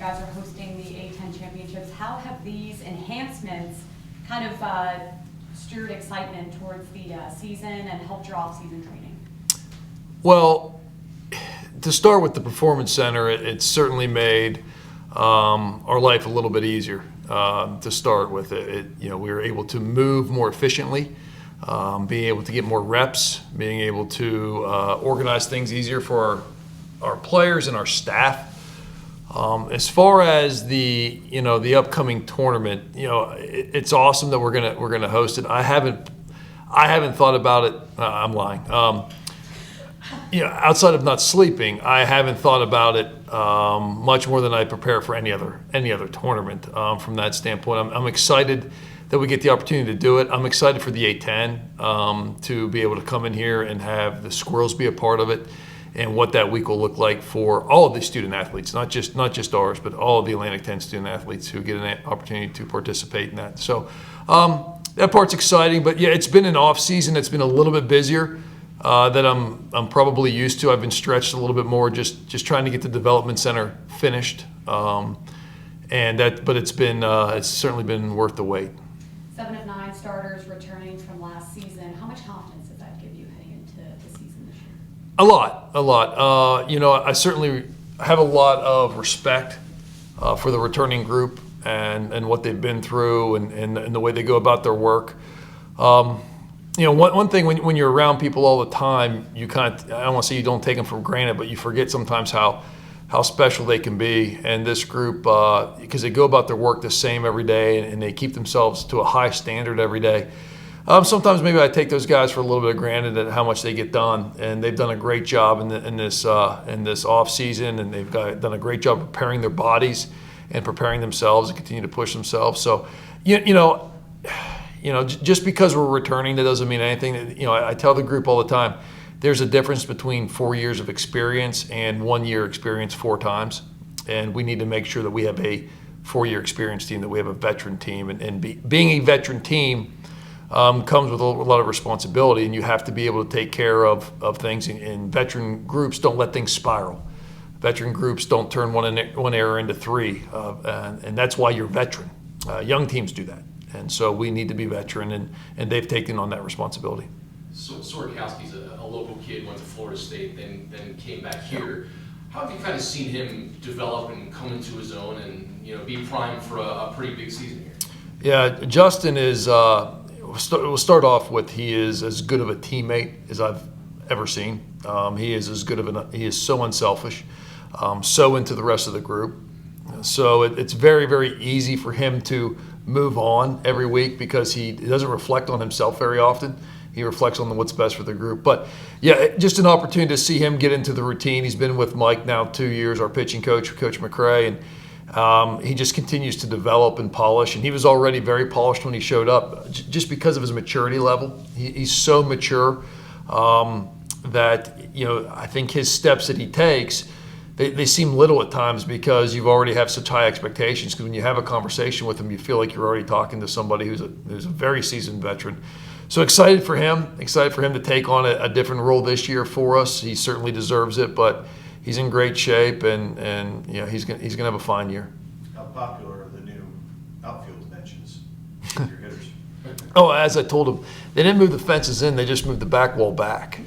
guys are hosting the A10 championships. How have these enhancements kind of stirred excitement towards the season and helped your off-season training? Well, to start with the Performance Center, it's certainly made our life a little bit easier to start with. We were able to move more efficiently, being able to get more reps, being able to organize things easier for our players and our staff. As far as the upcoming tournament, it's awesome that we're gonna host it. I haven't thought about it. I'm lying. Outside of not sleeping, I haven't thought about it much more than I prepare for any other tournament. From that standpoint, I'm excited that we get the opportunity to do it. I'm excited for the A10 to be able to come in here and have the Squirrels be a part of it, and what that week will look like for all of the student athletes, not just ours, but all of the Atlantic 10 student athletes who get an opportunity to participate in that. So that part's exciting, but yeah, it's been an off season. It's been a little bit busier that I'm probably used to. I've been stretched a little bit more, just trying to get the development center finished, but it's certainly been worth the wait. 7 of 9 starters returning from last season. How much confidence does that give you heading into the season this year? A lot. I certainly have a lot of respect for the returning group and what they've been through and the way they go about their work. One thing when you're around people all the time, I don't want to say you don't take them for granted, but you forget sometimes how special they can be. And this group, because they go about their work the same every day and they keep themselves to a high standard every day. Sometimes maybe I take those guys for a little bit of granted at how much they get done, and they've done a great job in this off season, and they've done a great job preparing their bodies and preparing themselves and continue to push themselves. So, just because we're returning, that doesn't mean anything. I tell the group all the time, there's a difference between 4 years of experience and 1 year experience 4 times, and we need to make sure that we have a 4-year experience team, that we have a veteran team, and being a veteran team comes with a lot of responsibility, and you have to be able to take care of things. And veteran groups don't let things spiral. Veteran groups don't turn one error into 3, and that's why you're veteran. Young teams do that, and so we need to be veteran, and they've taken on that responsibility. So Sorokowski's a local kid, went to Florida State, then came back here. How have you kind of seen him develop and come into his own and be primed for a pretty big season here? Yeah, Justin is. We'll start off with, he is as good of a teammate as I've ever seen. He is he is so unselfish, so into the rest of the group. So it's very, very easy for him to move on every week because he doesn't reflect on himself very often. He reflects on what's best for the group. But yeah, just an opportunity to see him get into the routine. He's been with Mike now 2 years, our pitching coach, Coach McRae, and he just continues to develop and polish. And he was already very polished when he showed up, just because of his maturity level. He's so mature that I think his steps that he takes, they seem little at times because you already have such high expectations. Because when you have a conversation with him, you feel like you're already talking to somebody who's a very seasoned veteran. So excited for him to take on a different role this year for us. He certainly deserves it, but he's in great shape, and he's gonna have a fine year. How popular are the new outfield benches with your hitters? Oh, as I told him, they didn't move the fences in; they just moved the back wall back.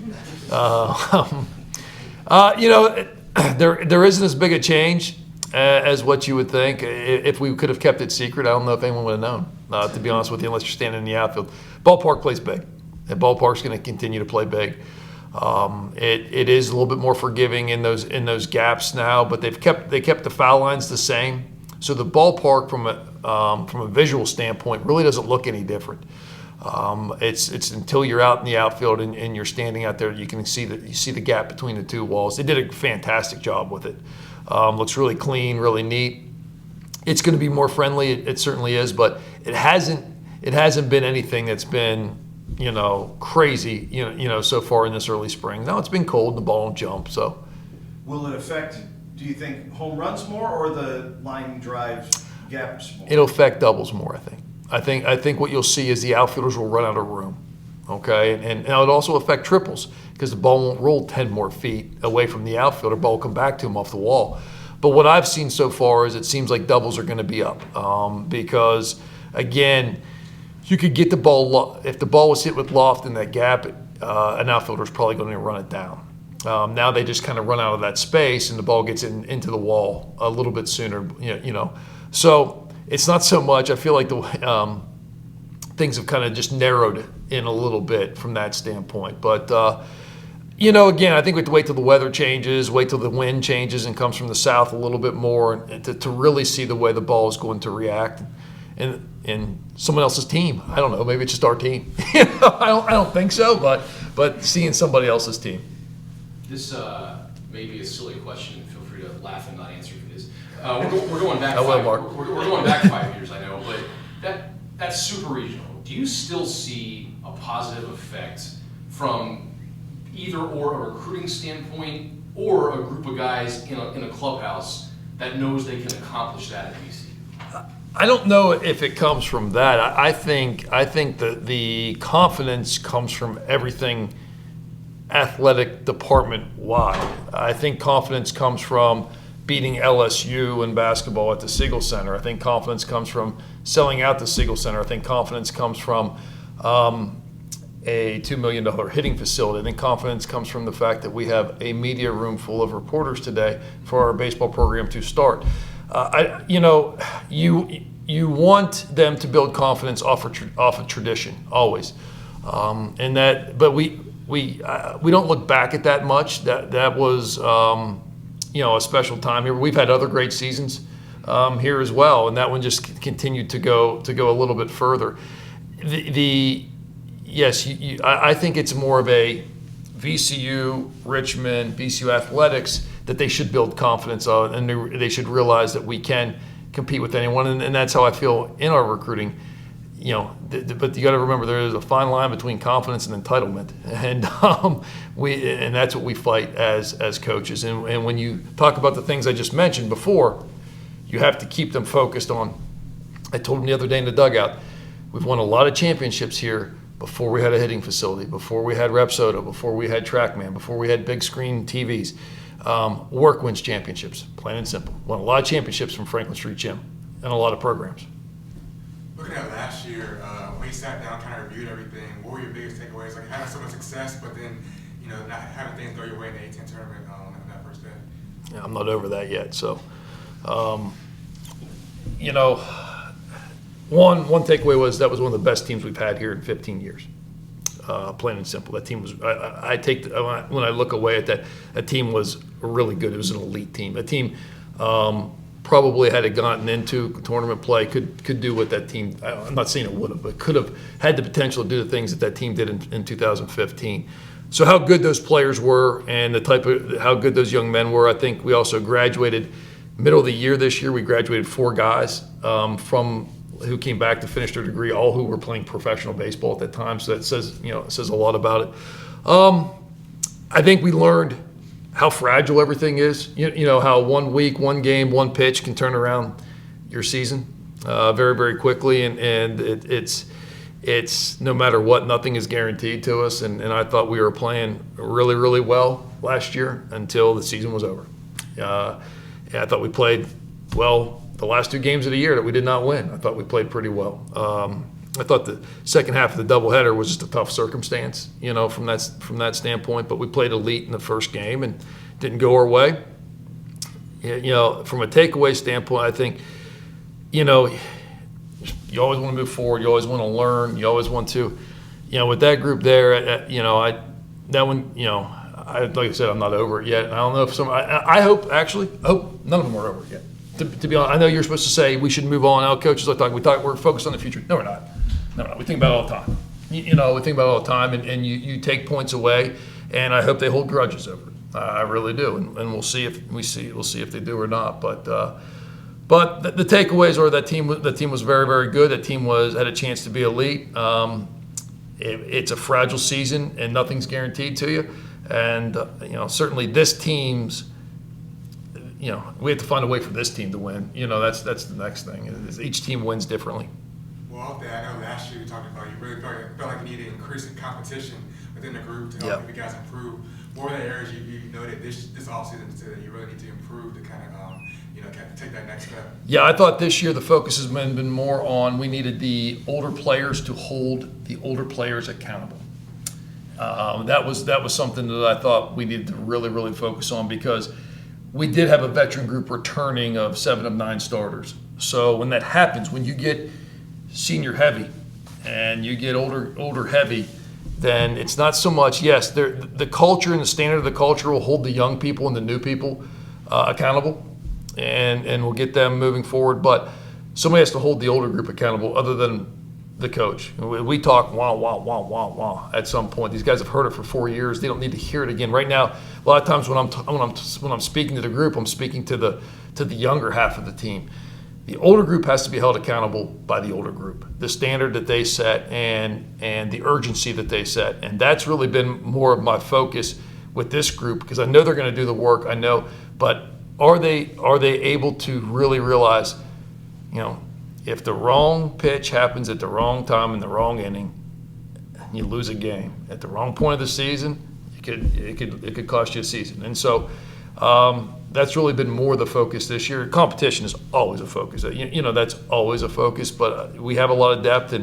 There isn't as big a change as what you would think. If we could have kept it secret, I don't know if anyone would have known, to be honest with you, unless you're standing in the outfield. Ballpark plays big. The ballpark's going to continue to play big. It is a little bit more forgiving in those gaps now, but they kept the foul lines the same. So the ballpark from a visual standpoint really doesn't look any different. It's until you're out in the outfield and you're standing out there, you can see the gap between the two walls. They did a fantastic job with it. Looks really clean, really neat. It's going to be more friendly. It certainly is, but it hasn't been anything that's been crazy so far in this early spring. Now it's been cold and the ball don't jump. So will it affect, do you think, home runs more or the line drives gaps more? It'll affect doubles more, I think. I think what you'll see is the outfielders will run out of room. Okay, and it'll also affect triples because the ball won't roll 10 more feet away from the outfielder. Ball will come back to him off the wall. But what I've seen so far is it seems like doubles are going to be up because, again, you could get the ball, if the ball was hit with loft in that gap, an outfielder is probably going to run it down. Now they just kind of run out of that space and the ball gets into the wall a little bit sooner, you know. So it's not so much, I feel like the things have kind of just narrowed in a little bit from that standpoint. But, you know, again, I think we have to wait till the weather changes, wait till the wind changes and comes from the south a little bit more and to really see the way the ball is going to react. And someone else's team. I don't know. Maybe it's just our team. I don't think so. But seeing somebody else's team. This may be a silly question. Feel free to laugh and not answer for this. We're going back. We're going back 5 years. I know, but that's super regional. Do you still see a positive effect from either or a recruiting standpoint or a group of guys in a clubhouse that knows they can accomplish that at VCU? I don't know if it comes from that. I think that the confidence comes from everything athletic department wide. I think confidence comes from beating LSU in basketball at the Siegel Center. I think confidence comes from selling out the Siegel Center. I think confidence comes from a $2 million hitting facility. I think confidence comes from the fact that we have a media room full of reporters today for our baseball program to start. You want them to build confidence off of tradition always, but we don't look back at that much. That was a special time here. We've had other great seasons here as well, and that one just continued to go a little bit further. I think it's more of a VCU, Richmond, VCU athletics that they should build confidence on, and they should realize that we can compete with anyone, and that's how I feel in our recruiting. You know, but you got to remember there is a fine line between confidence and entitlement, and that's what we fight as coaches. And when you talk about the things I just mentioned before, you have to keep them focused on. I told them the other day in the dugout, we've won a lot of championships here before we had a hitting facility, before we had Repsoda, before we had TrackMan, before we had big screen TVs. Work wins championships, plain and simple. Won a lot of championships from Franklin Street Gym and a lot of programs. Looking at last year, when you sat down, kind of reviewed everything, what were your biggest takeaways? Like having so much success, but then not having things go your way in the A-10 tournament on that first day. Yeah, I'm not over that yet. So, one takeaway was that was one of the best teams we've had here in 15 years. Plain and simple. That team was. When I look away at that team was really good. It was an elite team. A team probably had it gotten into tournament play could do what that team. I'm not saying it would have, but could have had the potential to do the things that team did in 2015. So how good those players were and the type of how good those young men were. I think we also graduated middle of the year this year. We graduated 4 guys from who came back to finish their degree, all who were playing professional baseball at that time. So that says a lot about it. I think we learned how fragile everything is. How 1 week, 1 game, 1 pitch can turn around your season very, very quickly. And it's no matter what, nothing is guaranteed to us. And I thought we were playing really, really well last year until the season was over. I thought we played well the last 2 games of the year that we did not win. I thought we played pretty well. I thought the second half of the doubleheader was just a tough circumstance, from that standpoint. But we played elite in the first game and didn't go our way. From a takeaway standpoint, I think, you always want to move forward. You always want to learn. You always want to, with that group there, like I said, I'm not over it yet. I don't know if I hope none of them are over it yet. To be honest, I know you're supposed to say we should move on. Our coaches we're focused on the future. No, we're not. No, we think about it all the time. We think about it all the time, and you take points away, and I hope they hold grudges over it. I really do, and we'll see if they do or not. But the takeaways are that team was very, very good. That team had a chance to be elite. It's a fragile season, and nothing's guaranteed to you. And certainly this team's. We have to find a way for this team to win. That's the next thing. Each team wins differently. Well, off that, I know last year you talked about you really felt like you needed increasing competition within the group to help you guys improve. What were the areas you noted this offseason that you really need to improve to kind of take that next step? Yeah, I thought this year the focus has been more on we needed the older players to hold the older players accountable. That was something that I thought we needed to really focus on, because we did have a veteran group returning of 7 of 9 starters. So when that happens, when you get senior heavy and you get older heavy, then it's not so much, yes, the culture and the standard of the culture will hold the young people and the new people accountable, and we'll get them moving forward. But somebody has to hold the older group accountable other than the coach. We talk wah at some point. These guys have heard it for 4 years. They don't need to hear it again. Right now, a lot of times when I'm speaking to the group, I'm speaking to the younger half of the team. The older group has to be held accountable by the older group, the standard that they set and the urgency that they set. And that's really been more of my focus with this group, because I know they're going to do the work. I know, but are they able to really realize, if the wrong pitch happens at the wrong time in the wrong inning, you lose a game at the wrong point of the season, it could cost you a season. And so that's really been more the focus this year. Competition is always a focus. That's always a focus. But we have a lot of depth,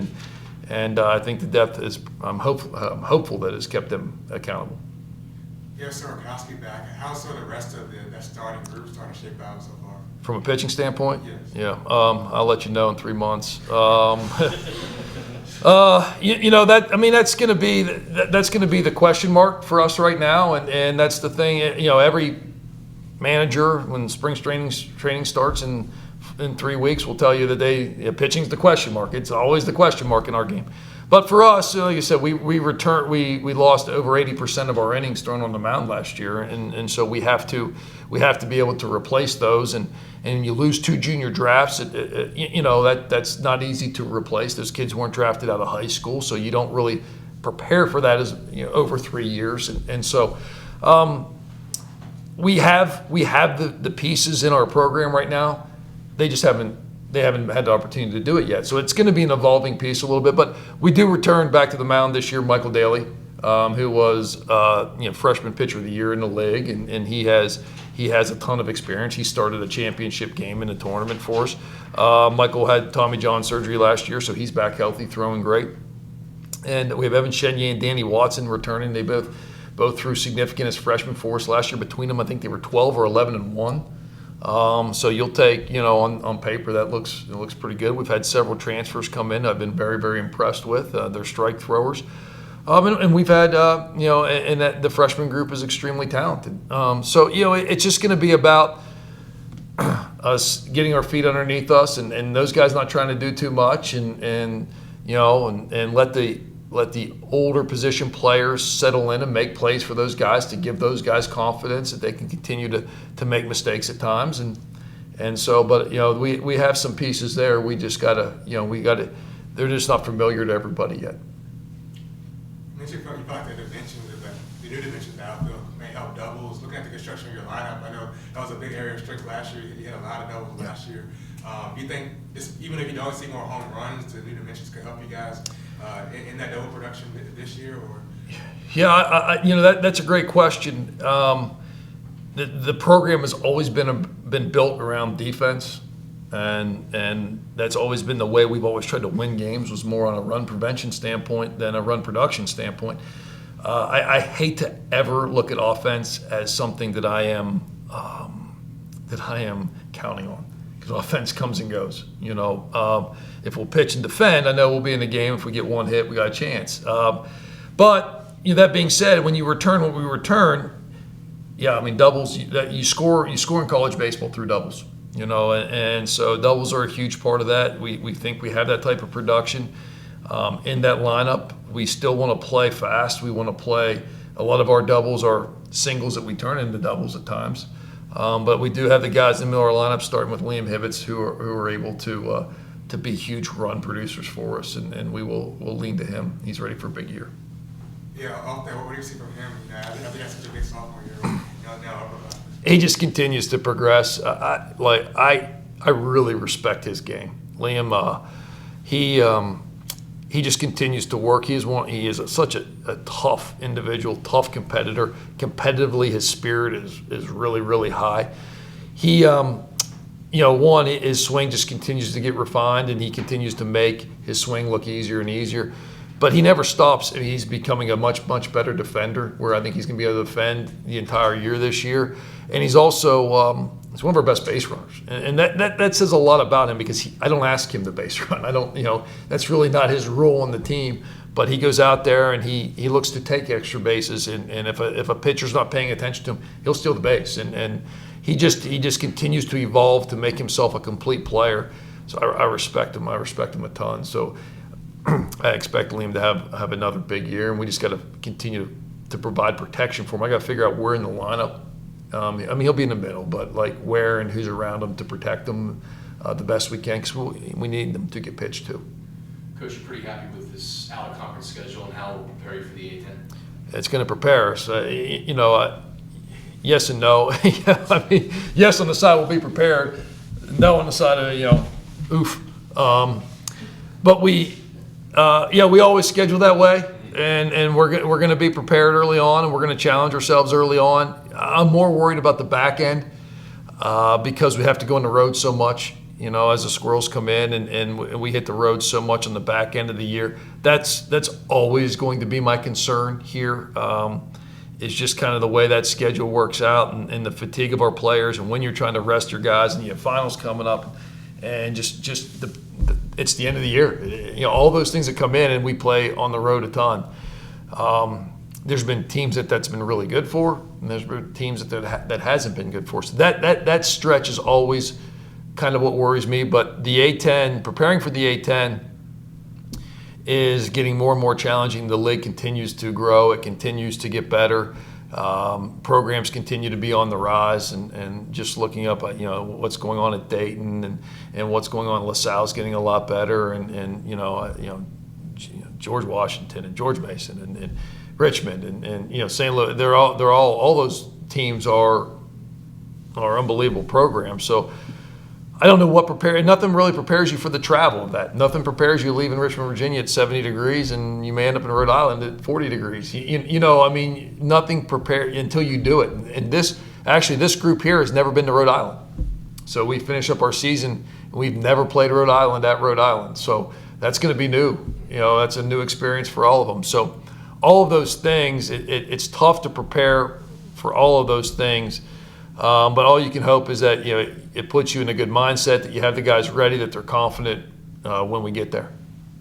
and I think the depth is. I'm hopeful that it's kept them accountable. Yeah, Sir Rakowski back. How's the rest of that starting group starting to shape out so far? From a pitching standpoint, yes. Yeah. I'll let you know in 3 months. That's going to be the question mark for us right now, and that's the thing. Every manager, when spring training starts in 3 weeks, will tell you that pitching's the question mark. It's always the question mark in our game. But for us, like you said, we lost over 80% of our innings thrown on the mound last year, and so we have to be able to replace those. And you lose 2 junior drafts, that's not easy to replace. Those kids weren't drafted out of high school, so you don't really prepare for that as over 3 years. And so we have the pieces in our program right now. They just haven't had the opportunity to do it yet. So it's going to be an evolving piece a little bit. But we do return back to the mound this year Michael Daly, who was freshman pitcher of the year in the league, and he has a ton of experience. He started a championship game in the tournament for us. Michael had Tommy John surgery last year, so he's back healthy, throwing great. And we have Evan Chenier and Danny Watson returning. They both threw significant as freshmen for us last year. Between them, I think they were 12 or 11-1. So you'll take, on paper, it looks pretty good. We've had several transfers come in I've been very, very impressed with. They're strike throwers. And we've had, and that the freshman group is extremely talented. So it's just going to be about us getting our feet underneath us, and those guys not trying to do too much, and let the older position players settle in and make plays for those guys, to give those guys confidence that they can continue to make mistakes at times. And so, but we have some pieces there. We just gotta, they're just not familiar to everybody yet. You talked the dimensions of the new dimensions now may help doubles. Looking at the construction of your lineup, I know that was a big area of strength last year. You had a lot of doubles last year. Do you think even if you don't see more home runs, the new dimensions could help you guys in that double production this year? Or yeah, that's a great question. The program has always been built around defense, and that's always been the way we've always tried to win games, was more on a run prevention standpoint than a run production standpoint. I hate to ever look at offense as something that I am counting on, because offense comes and goes. If we'll pitch and defend, I know we'll be in the game. If we get one hit, we got a chance. But that being said, when you return what we return, doubles. You score in college baseball through doubles. And so doubles are a huge part of that. We think we have that type of production in that lineup. We still want to play fast. We want to play. A lot of our doubles are singles that we turn into doubles at times. But we do have the guys in the middle of our lineup, starting with Liam Hibbets, who are able to be huge run producers for us, and we'll lean to him. He's ready for a big year. Yeah, off that, what do you see from him? I think that's such a big sophomore year. He just continues to progress. I really respect his game. Liam, he just continues to work. He is such a tough individual, tough competitor. Competitively, his spirit is really, really high. one, his swing just continues to get refined, and he continues to make his swing look easier and easier. But he never stops. I mean, he's becoming a much, much better defender, where I think he's going to be able to defend the entire year this year. And he's also he's one of our best base runners. And that says a lot about him, because I don't ask him to base run. I don't, that's really not his role on the team. But he goes out there and he looks to take extra bases. And if a pitcher's not paying attention to him, he'll steal the base. And he just continues to evolve to make himself a complete player. So I respect him. I respect him a ton. So I expect Liam to have another big year, and we just got to continue to provide protection for him. I got to figure out where in the lineup. I mean, he'll be in the middle, but like where and who's around him to protect him the best we can, because we need them to get pitched to. Coach, you're pretty happy with this out-of-conference schedule and how it will prepare you for the A-10? It's going to prepare us. Yes and no. I mean, yes on the side we'll be prepared. No on the side of oof. But we always schedule that way, and we're going to be prepared early on, and we're going to challenge ourselves early on. I'm more worried about the back end because we have to go on the road so much. As the Squirrels come in and we hit the road so much on the back end of the year, that's always going to be my concern here. It's just kind of the way that schedule works out, and the fatigue of our players, and when you're trying to rest your guys, and you have finals coming up, and it's the end of the year. All those things that come in, and we play on the road a ton. There's been teams that's been really good for, and there's been teams that hasn't been good for. So that stretch is always kind of what worries me. But the A-10, preparing for the A-10 is getting more and more challenging. The league continues to grow. It continues to get better. Programs continue to be on the rise, and just looking up at what's going on at Dayton and what's going on at LaSalle's getting a lot better, and George Washington and George Mason and Richmond and St. Louis. They're all those teams are unbelievable programs. So I don't know what nothing really prepares you for the travel of that. Nothing prepares you leaving Richmond, Virginia at 70 degrees, and you may end up in Rhode Island at 40 degrees. Nothing prepared until you do it. And this group here has never been to Rhode Island. So we finish up our season, and we've never played Rhode Island at Rhode Island. So that's going to be new. That's a new experience for all of them. So all of those things, it's tough to prepare for all of those things. But all you can hope is that it puts you in a good mindset, that you have the guys ready, that they're confident when we get there.